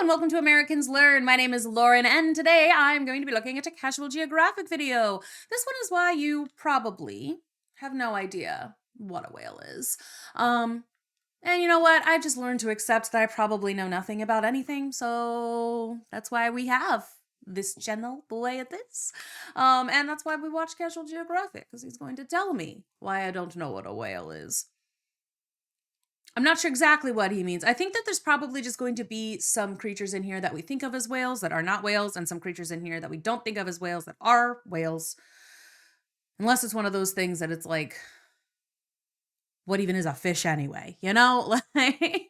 and welcome to Americans Learn. My name is Lauren, and today I'm going to be looking at a Casual Geographic video. This one is why you probably have no idea what a whale is. And you know what? I just learned to accept that I probably know nothing about anything, so that's why we have this channel the way it is. And that's why we watch Casual Geographic, because he's going to tell me why I don't know what a whale is. I'm not sure exactly what he means. I think that there's probably just going to be some creatures in here that we think of as whales that are not whales, and some creatures in here that we don't think of as whales that are whales. Unless it's one of those things that it's like, what even is a fish anyway? You know? Like,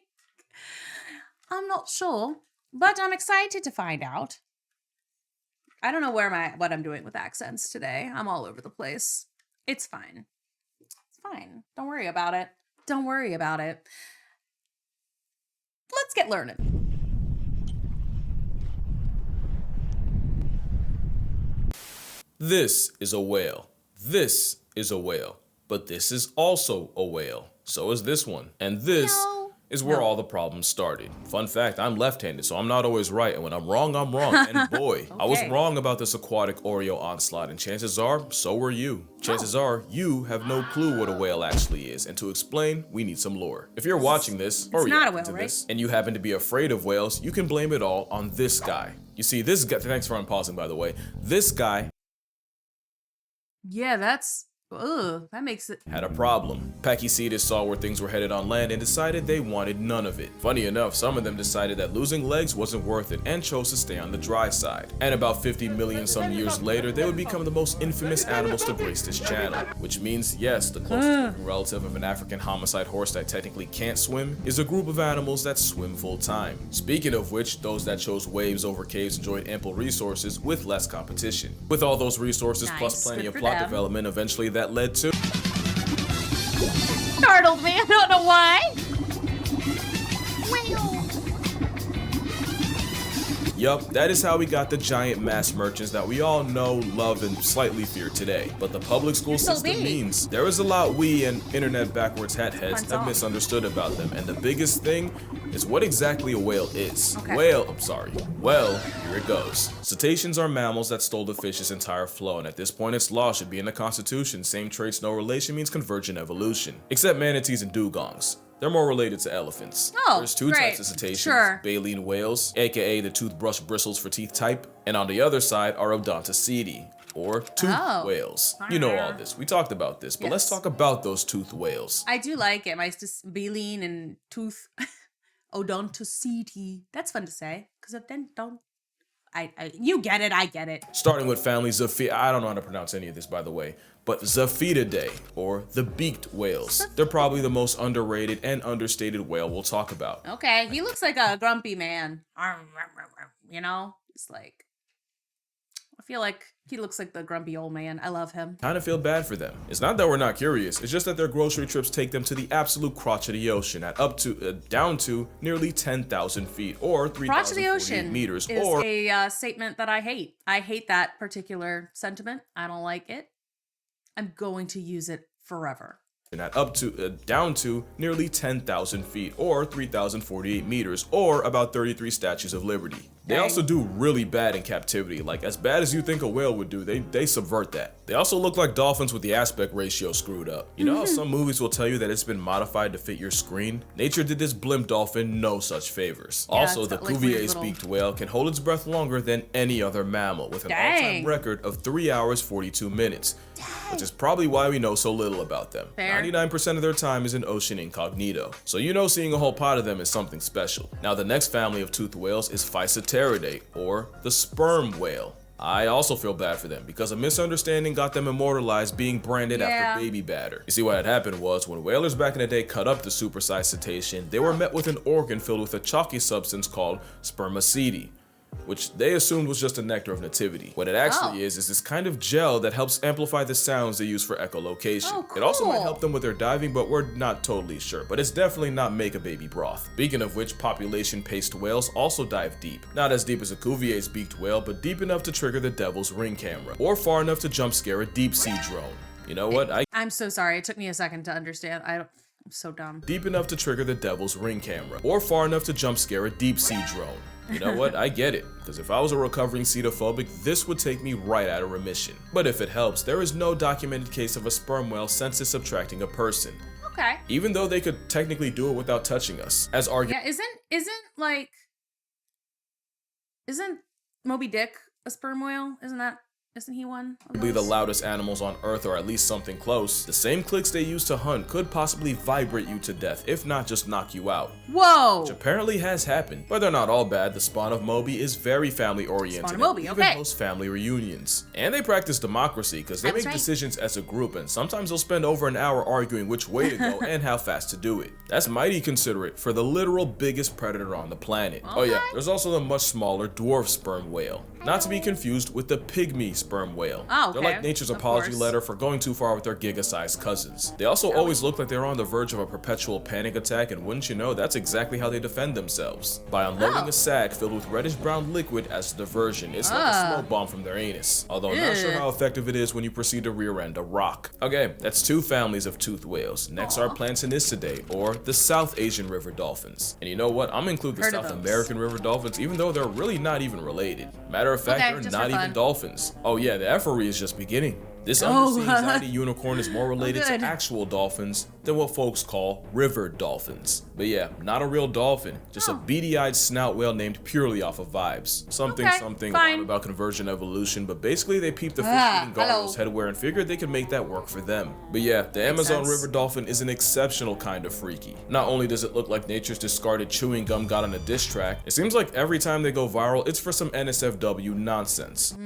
I'm not sure, but I'm excited to find out. I don't know what I'm doing with accents today. I'm all over the place. It's fine. It's fine. Don't worry about it. Don't worry about it. Let's get learning. This is a whale. This is a whale. But this is also a whale. So is this one. And this is where all the problems started. Fun fact, I'm left-handed, so I'm not always right. And when I'm wrong, I'm wrong. And boy, I was wrong about this aquatic Oreo onslaught. And chances are, so were you. Chances are, you have no clue what a whale actually is. And to explain, we need some lore. If you're watching this, or reacting to this, and you happen to be afraid of whales, you can blame it all on this guy. You see, this guy, thanks for unpausing, by the way. This guy... Yeah, that makes it... had a problem. Pachycetus saw where things were headed on land and decided they wanted none of it. Funny enough, some of them decided that losing legs wasn't worth it and chose to stay on the dry side. And about 50 million some years later, they would become the most infamous animals to grace this channel. Which means, yes, the closest relative of an African homicide horse that technically can't swim is a group of animals that swim full time. Speaking of which, those that chose waves over caves enjoyed ample resources with less competition. With all those resources plus plenty of plot development, eventually that led to... Startled me, I don't know why. Yup, that is how we got the giant mass merchants that we all know, love, and slightly fear today. But the public school system means there is a lot we and internet backwards hat heads have misunderstood about them, and the biggest thing is what exactly a whale is. Well, here it goes. Cetaceans are mammals that stole the fish's entire flow, and at this point its law should be in the Constitution. Same traits, no relation means convergent evolution. Except manatees and dugongs. They're more related to elephants. There's two types of cetaceans, baleen whales, aka the toothbrush bristles for teeth type, and on the other side are Odontoceti, or toothed whales. You know all this. We talked about this, but let's talk about those toothed whales. I do like it. My baleen and tooth Odontoceti. That's fun to say, because then you get it, I get it. Starting with family Zoophidae, I don't know how to pronounce any of this, by the way, but Zoophidae, or the beaked whales. They're probably the most underrated and understated whale we'll talk about. Okay, he looks like a grumpy man. You know? It's like, I feel like he looks like the grumpy old man. I love him. Kind of feel bad for them. It's not that we're not curious, it's just that their grocery trips take them to the absolute crotch of the ocean at down to nearly 10,000 feet, or 3,048 meters. Crotch of the ocean is a statement that I hate. I hate that particular sentiment. I don't like it. I'm going to use it forever. And at down to nearly 10,000 feet, or 3,048 meters, or about 33 Statues of Liberty. They also do really bad in captivity, like as bad as you think a whale would do, they subvert that. They also look like dolphins with the aspect ratio screwed up. You know how some movies will tell you that it's been modified to fit your screen? Nature did this blimp dolphin no such favors. Also, the Cuvier's beaked whale can hold its breath longer than any other mammal, with an all-time record of 3 hours 42 minutes, which is probably why we know so little about them. 99% of their time is in ocean incognito, so you know seeing a whole pot of them is something special. Now the next family of toothed whales is Physeteridae, or the sperm whale. I also feel bad for them because a misunderstanding got them immortalized being branded after baby batter. You see, what had happened was when whalers back in the day cut up the supersized cetacean, they were met with an organ filled with a chalky substance called spermaceti, which they assumed was just a nectar of nativity. What it actually is this kind of gel that helps amplify the sounds they use for echolocation. It also might help them with their diving, but we're not totally sure. But it's definitely not make a baby broth. Speaking of which, population-paced whales also dive deep. Not as deep as a Cuvier's beaked whale, but deep enough to trigger the devil's ring camera, or far enough to jump scare a deep sea drone. You know what? I'm so sorry. It took me a second to understand. So dumb. deep enough to trigger the devil's ring camera, or far enough to jump scare a deep sea drone. You know what? I get it, because if I was a recovering cetophobic, this would take me right out of remission. But if it helps, there is no documented case of a sperm whale census subtracting a person. Okay. Even though they could technically do it without touching us, as argued. Yeah, isn't Moby Dick a sperm whale? Isn't he one of Probably the those? loudest animals on Earth, or at least something close. The same clicks they use to hunt could possibly vibrate you to death, if not just knock you out. Whoa! Which apparently has happened. But they're not all bad. The spawn of Moby is very family oriented. Spawn of Moby, and even okay. hosts family reunions. And they practice democracy, because they That's make right. decisions as a group, and sometimes they'll spend over an hour arguing which way to go and how fast to do it. That's mighty considerate for the literal biggest predator on the planet. Oh yeah, there's also the much smaller dwarf sperm whale. Not to be confused with the pygmy sperm whale. Oh, They're okay. like nature's Of apology course. letter for going too far with their giga-sized cousins. They also always look like they're on the verge of a perpetual panic attack, and wouldn't you know, that's exactly how they defend themselves. By unloading a sack filled with reddish-brown liquid as a diversion. It's like a smoke bomb from their anus. Although I'm not sure how effective it is when you proceed to rear-end a rock. Okay, that's two families of toothed whales. Next are Plantanistidae, or the South Asian river dolphins. And you know what? I'm gonna include the Heard of South those. American river dolphins, even though they're really not even related. Matter of fact, Okay, they're just not for even fun. dolphins. Oh yeah, the effery is just beginning. This Oh. undersea anxiety unicorn is more related to good. actual dolphins than what folks call river dolphins. But yeah, not a real dolphin, just a beady-eyed snout whale named purely off of vibes. Something Okay, something fine. rhyme about conversion evolution, but basically they peeped the Ah, fish-eating gargoyle's hello. headwear and figured they could make that work for them. But yeah, the Amazon sense. river dolphin is an exceptional kind of freaky. Not only does it look like nature's discarded chewing gum got on a diss track, it seems like every time they go viral, it's for some NSFW nonsense.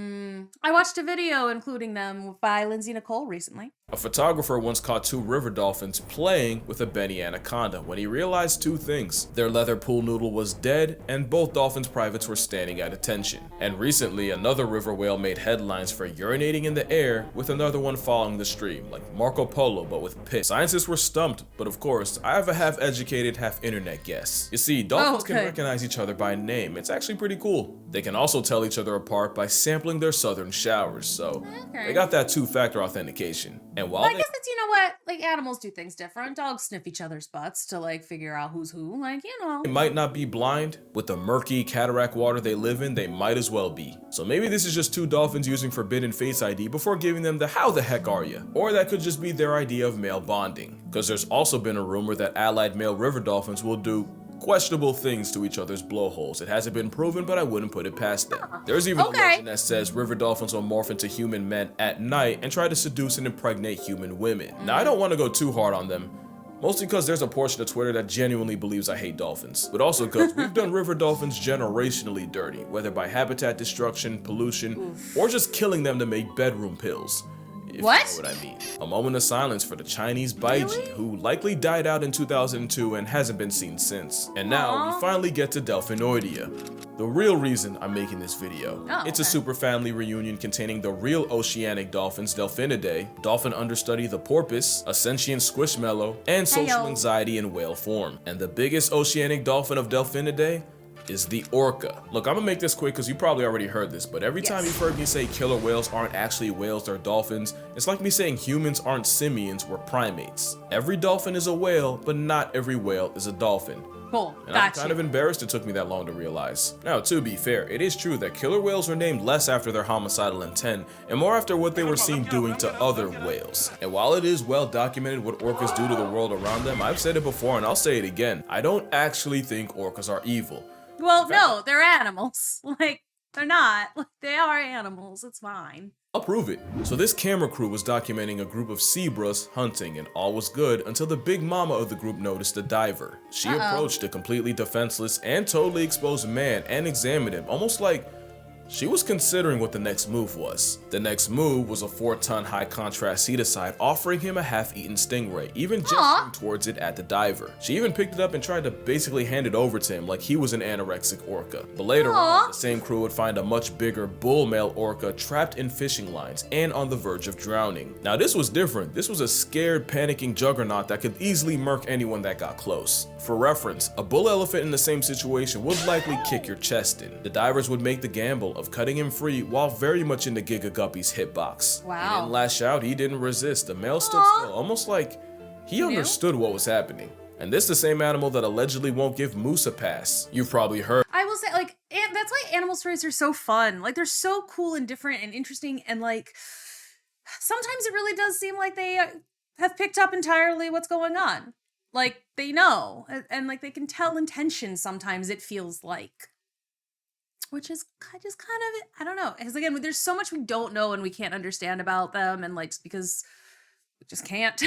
I watched a video including them by Lindsay Nicole recently. A photographer once caught two river dolphins playing with a Benny anaconda when he realized two things. Their leather pool noodle was dead, and both dolphins' privates were standing at attention. And recently, another river whale made headlines for urinating in the air, with another one following the stream, like Marco Polo but with piss. Scientists were stumped, but of course, I have a half-educated, half-internet guess. You see, dolphins can Okay. recognize each other by name. It's actually pretty cool. They can also tell each other apart by sampling their southern showers, so they got that two-factor authentication. And while I they guess it's, you know what? Like, animals do things different. Dogs sniff each other's butts to, like, figure out who's who. Like, you know. They might not be blind, with the murky cataract water they live in, they might as well be. So maybe this is just two dolphins using Forbidden Face ID before giving them the how the heck are ya? Or that could just be their idea of male bonding. Because there's also been a rumor that allied male river dolphins will do questionable things to each other's blowholes. It hasn't been proven, but I wouldn't put it past them. There's even a legend that says river dolphins will morph into human men at night and try to seduce and impregnate human women. Now, I don't want to go too hard on them, mostly because there's a portion of Twitter that genuinely believes I hate dolphins, but also because we've done river dolphins generationally dirty, whether by habitat destruction, pollution, or just killing them to make bedroom pills. If What? you know what I mean. A moment of silence for the Chinese Baiji, who likely died out in 2002 and hasn't been seen since. And now we finally get to Delphinoidea, the real reason I'm making this video. It's a super family reunion containing the real oceanic dolphins, Delphinidae, dolphin understudy the porpoise, a sentient squishmallow, and social anxiety in whale form. And the biggest oceanic dolphin of Delphinidae is the orca. Look, I'm gonna make this quick because you probably already heard this, but every time you've heard me say killer whales aren't actually whales, they're dolphins, it's like me saying humans aren't simians, we're primates. Every dolphin is a whale, but not every whale is a dolphin. Cool. And I'm Gotcha. kind of embarrassed it took me that long to realize. Now, to be fair, it is true that killer whales were named less after their homicidal intent and more after what they were seen doing to other whales. And while it is well documented what orcas do to the world around them, I've said it before and I'll say it again, I don't actually think orcas are evil. Well, no, they're animals. Like, they're not. Like, they are animals. It's fine. I'll prove it. So this camera crew was documenting a group of zebras hunting and all was good until the big mama of the group noticed a diver. She approached a completely defenseless and totally exposed man and examined him, almost like she was considering what the next move was. The next move was a 4-ton high-contrast ceticide offering him a half-eaten stingray, even gesturing towards it at the diver. She even picked it up and tried to basically hand it over to him like he was an anorexic orca. But later on, the same crew would find a much bigger bull male orca trapped in fishing lines and on the verge of drowning. Now this was different. This was a scared, panicking juggernaut that could easily murk anyone that got close. For reference, a bull elephant in the same situation would likely kick your chest in. The divers would make the gamble of cutting him free while very much in the Giga Guppy's hitbox. Wow. He didn't lash out, he didn't resist. The male stood still, almost like He You knew? understood what was happening. And this is the same animal that allegedly won't give moose a pass. You've probably heard. I will say, like, and that's why animal stories are so fun. Like, they're so cool and different and interesting, and like, sometimes it really does seem like they have picked up entirely what's going on. Like, they know, and like, they can tell intention sometimes, it feels like. Which is just kind of, I don't know. Because again, there's so much we don't know and we can't understand about them, and like, just because we just can't.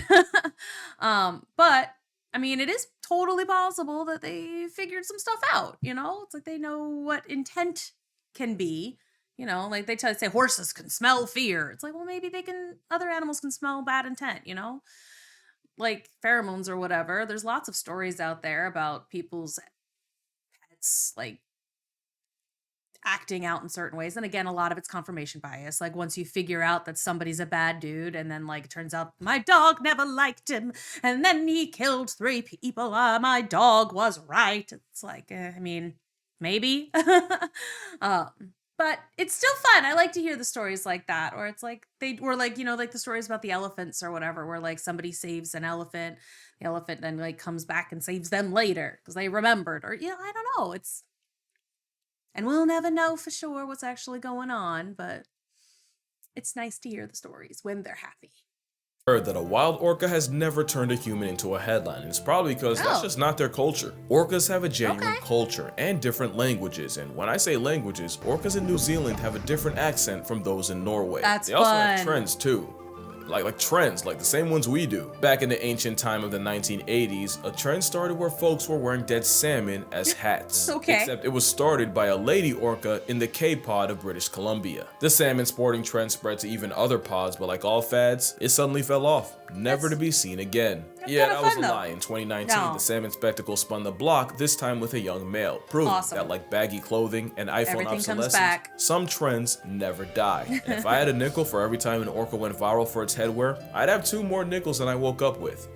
But I mean, it is totally possible that they figured some stuff out, you know? It's like they know what intent can be, you know? Like they say horses can smell fear. It's like, well, maybe other animals can smell bad intent, you know? Like pheromones or whatever. There's lots of stories out there about people's pets, like, acting out in certain ways. And again, a lot of it's confirmation bias. Like once you figure out that somebody's a bad dude, and then like it turns out my dog never liked him, and then he killed 3 people. My dog was right. It's like, I mean, maybe. But it's still fun. I like to hear the stories like that, or it's like they were like, you know, like the stories about the elephants or whatever, where like somebody saves an elephant, the elephant then like comes back and saves them later because they remembered, or you know, I don't know. And we'll never know for sure what's actually going on, but it's nice to hear the stories when they're happy. Heard that a wild orca has never turned a human into a headline, and it's probably because that's just not their culture. Orcas have a genuine culture and different languages, and when I say languages, orcas in New Zealand have a different accent from those in Norway. That's They also have fun. trends too. Like trends, like the same ones we do. Back in the ancient time of the 1980s, a trend started where folks were wearing dead salmon as hats. Okay. Except it was started by a lady orca in the Cape Pod of British Columbia. The salmon sporting trend spread to even other pods, but like all fads, it suddenly fell off, never to be seen again. Yeah, that was a lie. In 2019, the salmon spectacle spun the block, this time with a young male, proving that like baggy clothing and iPhone obsolescence, some trends never die. And if I had a nickel for every time an orca went viral for its headwear, I'd have 2 more nickels than I woke up with.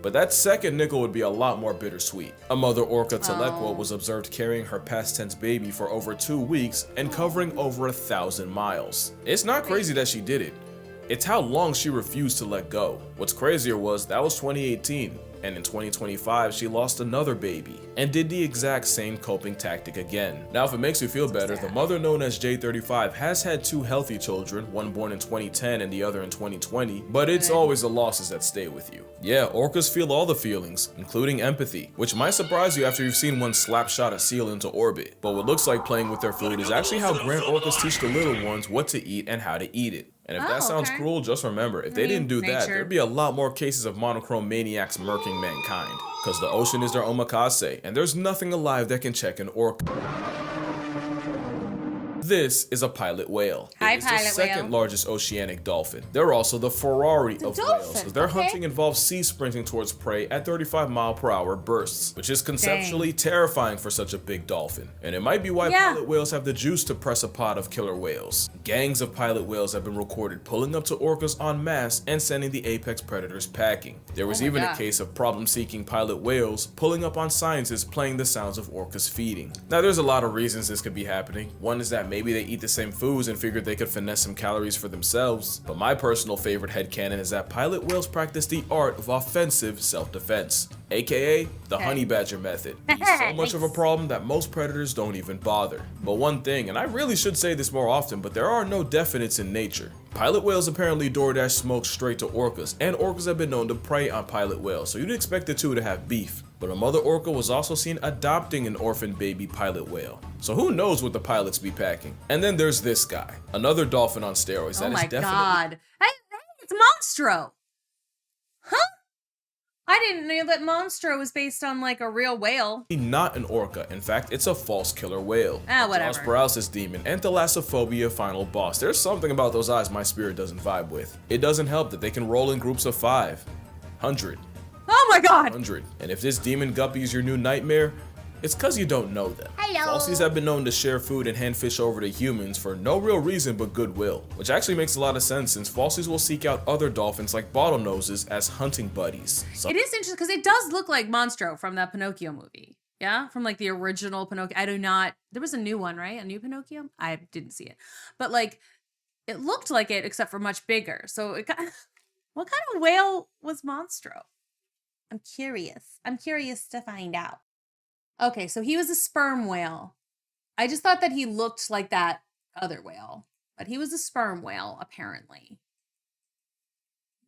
But that second nickel would be a lot more bittersweet. A mother orca, Telequa, was observed carrying her past tense baby for over 2 weeks and covering over 1,000 miles. It's not crazy that she did it. It's how long she refused to let go. What's crazier was that was 2018, and in 2025 she lost another baby and did the exact same coping tactic again. Now if it makes you feel better, the mother known as J35 has had 2 healthy children, one born in 2010 and the other in 2020, but it's always the losses that stay with you. Yeah, orcas feel all the feelings, including empathy, which might surprise you after you've seen one slap shot a seal into orbit. But what looks like playing with their food is actually how grand orcas teach the little ones what to eat and how to eat it. And if that sounds cruel, just remember, if they didn't do that, there'd be a lot more cases of monochrome maniacs murking mankind. Cause the ocean is their omakase, and there's nothing alive that can check an orca. This is a pilot whale. It is the second largest oceanic dolphin. They're also the Ferrari of whales, because their hunting involves sea sprinting towards prey at 35-mile-per-hour bursts, which is conceptually terrifying for such a big dolphin. And it might be why pilot whales have the juice to press a pod of killer whales. Gangs of pilot whales have been recorded pulling up to orcas en masse and sending the apex predators packing. There was even a case of problem-seeking pilot whales pulling up on scientists playing the sounds of orcas feeding. Now there's a lot of reasons this could be happening. One is that maybe they eat the same foods and figured they could finesse some calories for themselves. But my personal favorite headcanon is that pilot whales practice the art of offensive self-defense, aka the honey badger method. It's so much of a problem that most predators don't even bother. But one thing, and I really should say this more often, but there are no definites in nature. Pilot whales apparently DoorDash smoke straight to orcas, and orcas have been known to prey on pilot whales, so you'd expect the two to have beef. But a mother orca was also seen adopting an orphan baby pilot whale. So who knows what the pilots be packing. And then there's this guy, another dolphin on steroids that is definitely— Oh my god. Hey, it's Monstro! Huh? I didn't know that Monstro was based on like a real whale. Not an orca. In fact, it's a false killer whale. Whatever. Jaws paralysis demon and thalassophobia final boss. There's something about those eyes my spirit doesn't vibe with. It doesn't help that they can roll in groups of 500. Oh my god! 100. And if this demon guppy is your new nightmare, it's cause you don't know them. Hello. Falsies have been known to share food and hand fish over to humans for no real reason but goodwill, which actually makes a lot of sense since falsies will seek out other dolphins like bottlenoses as hunting buddies. It is interesting because it does look like Monstro from that Pinocchio movie. Yeah, from like the original Pinocchio. There was a new one, right? A new Pinocchio? I didn't see it. But like, it looked like it except for much bigger. So what kind of whale was Monstro? I'm curious. I'm curious to find out. Okay, so he was a sperm whale. I just thought that he looked like that other whale, but he was a sperm whale, apparently.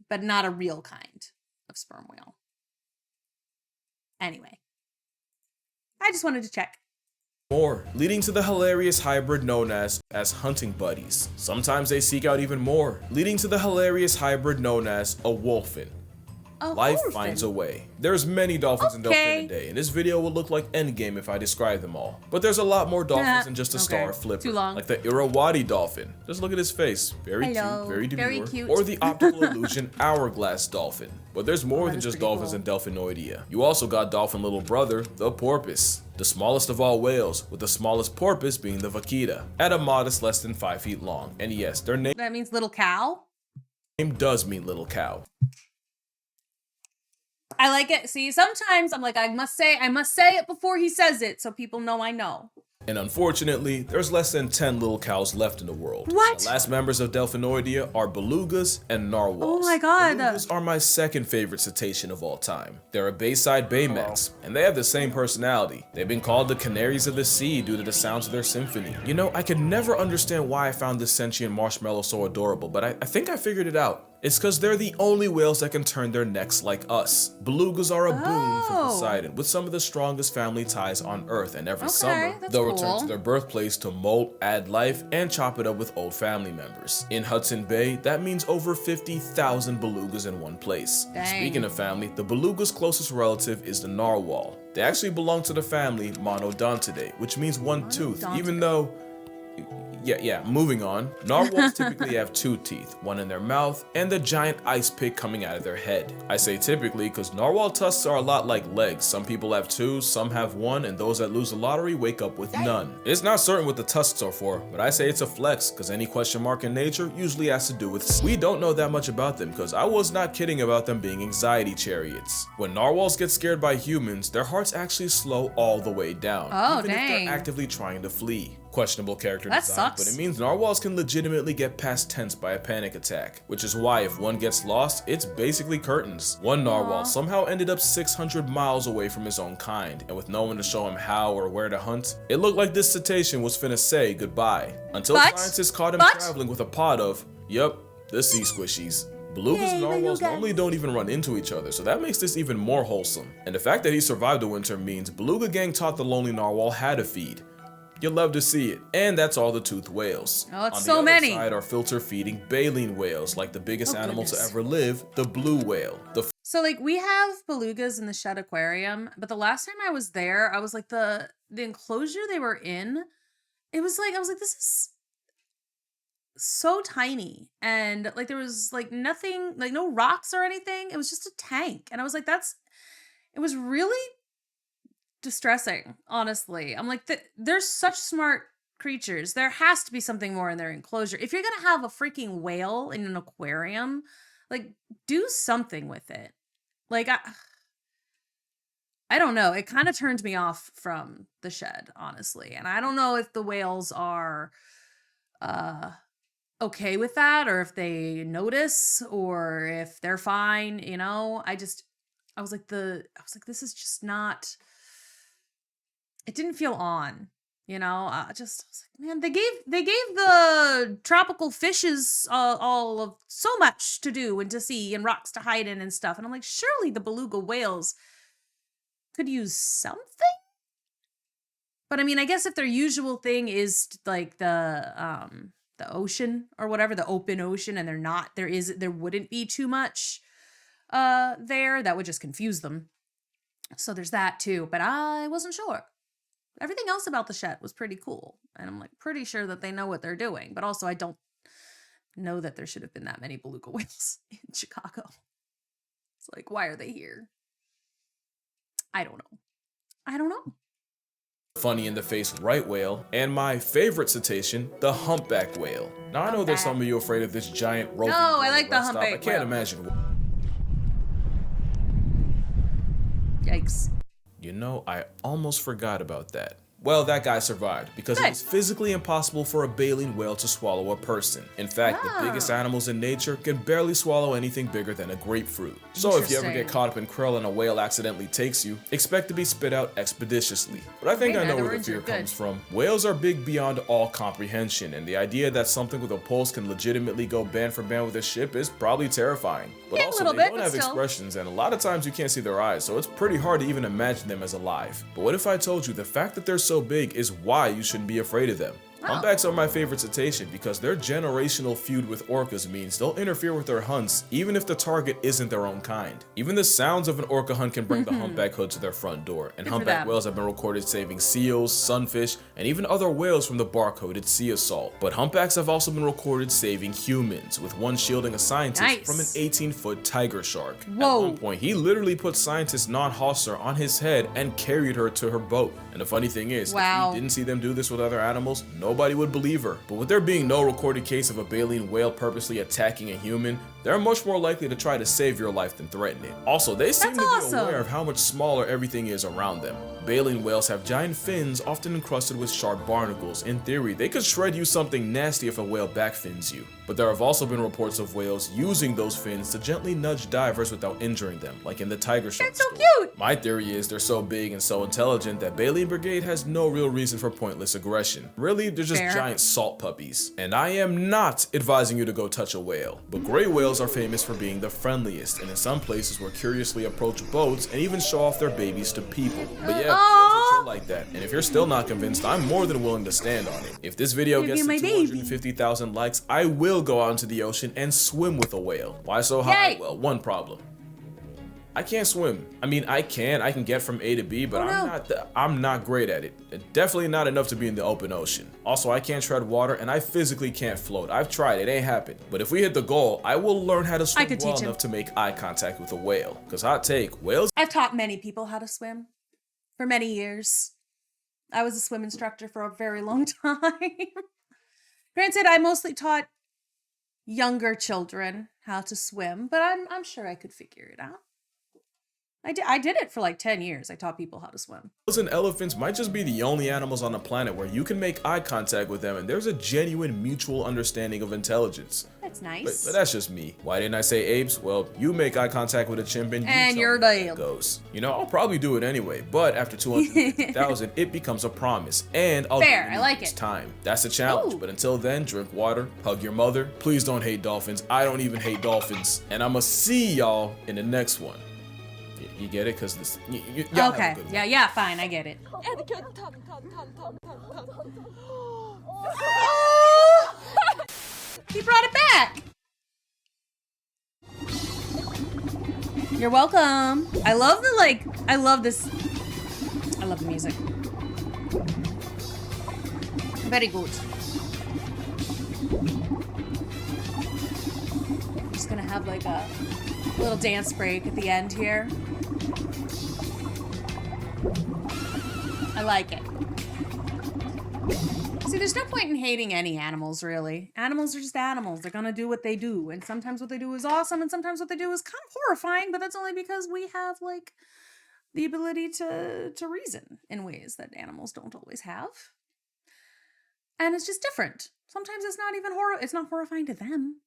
But not a real kind of sperm whale. Anyway, I just wanted to check. More, leading to the hilarious hybrid known as hunting buddies. Sometimes they seek out even more, leading to the hilarious hybrid known as a wolfin. Life finds a way. There's many dolphins in Delphin today, and this video will look like Endgame if I describe them all. But there's a lot more dolphins than just a star flipper. Too long. Like the Irrawaddy dolphin. Just look at his face. Very cute, very demure. Very cute. Or the optical illusion hourglass dolphin. But there's more than just dolphins in Delphinoidea. You also got dolphin little brother, the porpoise. The smallest of all whales, with the smallest porpoise being the vaquita, at a modest less than 5 feet long. And yes, their name That means little cow? does mean little cow. I like it. See, sometimes I'm like, I must say it before he says it so people know I know. And unfortunately, there's less than 10 little cows left in the world. What? The last members of Delphinoidea are belugas and narwhals. Oh my god. Belugas are my second favorite cetacean of all time. They're a Bayside Baymax, and they have the same personality. They've been called the canaries of the sea due to the sounds of their symphony. You know, I could never understand why I found this sentient marshmallow so adorable, but I think I figured it out. It's because they're the only whales that can turn their necks like us. Belugas are a boon for Poseidon, with some of the strongest family ties on Earth, and every summer, they'll return to their birthplace to molt, add life, and chop it up with old family members. In Hudson Bay, that means over 50,000 belugas in one place. Dang. Speaking of family, the beluga's closest relative is the narwhal. They actually belong to the family Monodontidae, which means one tooth, even though... moving on. Narwhals typically have 2 teeth, one in their mouth and the giant ice pick coming out of their head. I say typically because narwhal tusks are a lot like legs. Some people have 2, some have 1, and those that lose the lottery wake up with none. It's not certain what the tusks are for, but I say it's a flex because any question mark in nature usually has to do with... We don't know that much about them because I was not kidding about them being anxiety chariots. When narwhals get scared by humans, their hearts actually slow all the way down, even if they're actively trying to flee. Questionable character design, but it means narwhals can legitimately get past tense by a panic attack, which is why if one gets lost, it's basically curtains. One narwhal somehow ended up 600 miles away from his own kind, and with no one to show him how or where to hunt, it looked like this cetacean was finna say goodbye. Until scientists caught him traveling with a pod of, the sea squishies. Belugas and narwhals normally don't even run into each other, so that makes this even more wholesome. And the fact that he survived the winter means Beluga Gang taught the lonely narwhal how to feed. You'll love to see it. And that's all the toothed whales. Oh, it's on so the many. other side are filter feeding baleen whales, like the biggest animal to ever live, the blue whale. So like we have belugas in the Shed Aquarium, but the last time I was there, I was like the enclosure they were in, it was like, I was like, this is so tiny. And like there was like nothing, like no rocks or anything. It was just a tank. And I was like, it was really distressing, honestly. I'm like, they're such smart creatures. There has to be something more in their enclosure. If you're gonna have a freaking whale in an aquarium, like do something with it. Like I don't know. It kind of turned me off from the Shed, honestly. And I don't know if the whales are okay with that, or if they notice, or if they're fine, you know. I was like, this is just not, it didn't feel on, you know. I was like, man, they gave the tropical fishes all of so much to do and to see and rocks to hide in and stuff. And I'm like, surely the beluga whales could use something. But I mean, I guess if their usual thing is like the ocean or whatever, the open ocean, and there wouldn't be too much there, that would just confuse them. So there's that too, but I wasn't sure. Everything else about the Shed was pretty cool, and I'm like pretty sure that they know what they're doing, but also I don't know that there should have been that many beluga whales in Chicago. It's like, why are they here? I don't know. Funny in the face right whale, and my favorite cetacean, the humpback whale. Now I know there's some of you afraid of this giant roving. No, I like the rest stop. humpback I can't whale. imagine. Yikes. You know, I almost forgot about that. Well, that guy survived because it Good. is physically impossible for a baleen whale to swallow a person. In fact, the biggest Oh. animals in nature can barely swallow anything bigger than a grapefruit. So if you ever get Interesting. caught up in krill and a whale accidentally takes you, expect to be spit out expeditiously. But I think Okay, I in know other where the words, fear you're good. comes from. Whales are big beyond all comprehension, and the idea that something with a pulse can legitimately go band for band with a ship is probably terrifying. But Yeah, a also, little they bit, don't but have still. expressions, and a lot of times you can't see their eyes, so it's pretty hard to even imagine them as alive. But what if I told you the fact that they're so big is why you shouldn't be afraid of them? Oh. Humpbacks are my favorite cetacean because their generational feud with orcas means they'll interfere with their hunts even if the target isn't their own kind. Even the sounds of an orca hunt can bring the humpback hood to their front door, and Good for humpback them. whales have been recorded saving seals, sunfish, and even other whales from the bar-coded sea assault. But humpbacks have also been recorded saving humans, with one shielding a scientist Nice. from an 18-foot tiger shark. Whoa. At one point, he literally put scientist Non Hosser on his head and carried her to her boat. And the funny thing is, Wow. if we didn't see them do this with other animals, nobody would believe her. But with there being no recorded case of a baleen whale purposely attacking a human, they're much more likely to try to save your life than threaten it. Also, they seem That's to be awesome. aware of how much smaller everything is around them. Baleen whales have giant fins often encrusted with sharp barnacles. In theory, they could shred you something nasty if a whale backfins you. But there have also been reports of whales using those fins to gently nudge divers without injuring them, like in the tiger shark That's so story. cute. My theory is they're so big and so intelligent that Baleen Brigade has no real reason for pointless aggression. Really, they're just Fair. giant salt puppies. And I am not advising you to go touch a whale. But gray whales are famous for being the friendliest, and in some places will curiously approach boats and even show off their babies to people. But yeah, whales are chill like that. And if you're still not convinced, I'm more than willing to stand on it. If this video Give gets you to my baby. 250,000 likes, I will go out into the ocean and swim with a whale. Why so high? Yay. Well, one problem. I can't swim. I mean, I can get from A to B, but I'm not great at it. Definitely not enough to be in the open ocean. Also, I can't tread water and I physically can't float. I've tried, it ain't happened. But if we hit the goal, I will learn how to swim could well teach him. enough to make eye contact with a whale. Cause hot take, whales I've taught many people how to swim for many years. I was a swim instructor for a very long time. Granted, I mostly taught younger children how to swim, but I'm sure I could figure it out. I did it for like 10 years. I taught people how to swim. and elephants might just be the only animals on the planet where you can make eye contact with them and there's a genuine mutual understanding of intelligence. That's But nice. that's just me. Why didn't I say apes? Well, you make eye contact with a chimp and And tell you're me how it damn. goes. You know, I'll probably do it anyway, but after 250,000, it becomes a promise, and I'll Fair, do I it like each it. time. That's a challenge, Ooh. but until then, drink water, hug your mother. Please don't hate dolphins. I don't even hate dolphins, and I'ma see y'all in the next one. You get it? Cause this. Y'all have a Okay. good one. Yeah, fine. I get it. He brought it back. You're welcome. I love this. I love the music. Very good. I'm just gonna have like a little dance break at the end here. I like it. See, there's no point in hating any animals, really. Animals are just animals. They're gonna do what they do. And sometimes what they do is awesome, and sometimes what they do is kind of horrifying, but that's only because we have, like, the ability to reason in ways that animals don't always have. And it's just different. Sometimes it's not even it's not horrifying to them.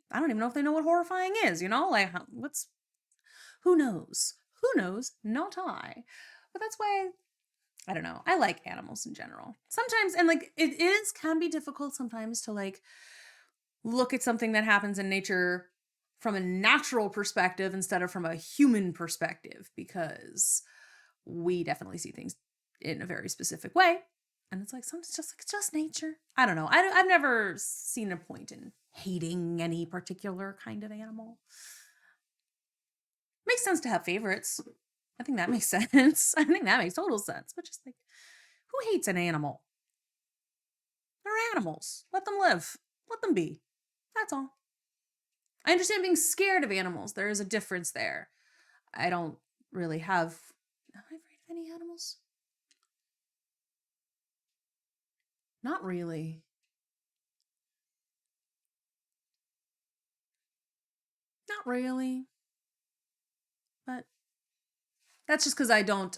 I don't even know if they know what horrifying is, you know? Like, who knows? Who knows? Not I. But that's why, I don't know. I like animals in general. Sometimes, and like, can be difficult sometimes to like look at something that happens in nature from a natural perspective instead of from a human perspective, because we definitely see things in a very specific way. And it's like, sometimes it's just nature. I don't know. I've never seen a point in hating any particular kind of animal. Makes sense to have favorites. I think that makes sense. I think that makes total sense. But just like, who hates an animal? They're animals. Let them live. Let them be. That's all. I understand being scared of animals. There is a difference there. I don't really have... Am I afraid of any animals? Not really. Not really. But that's just because I don't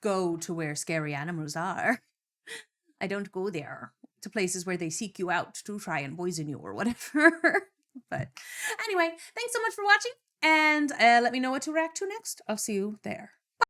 go to where scary animals are. I don't go there to places where they seek you out to try and poison you or whatever. But anyway, thanks so much for watching, and let me know what to react to next. I'll see you there.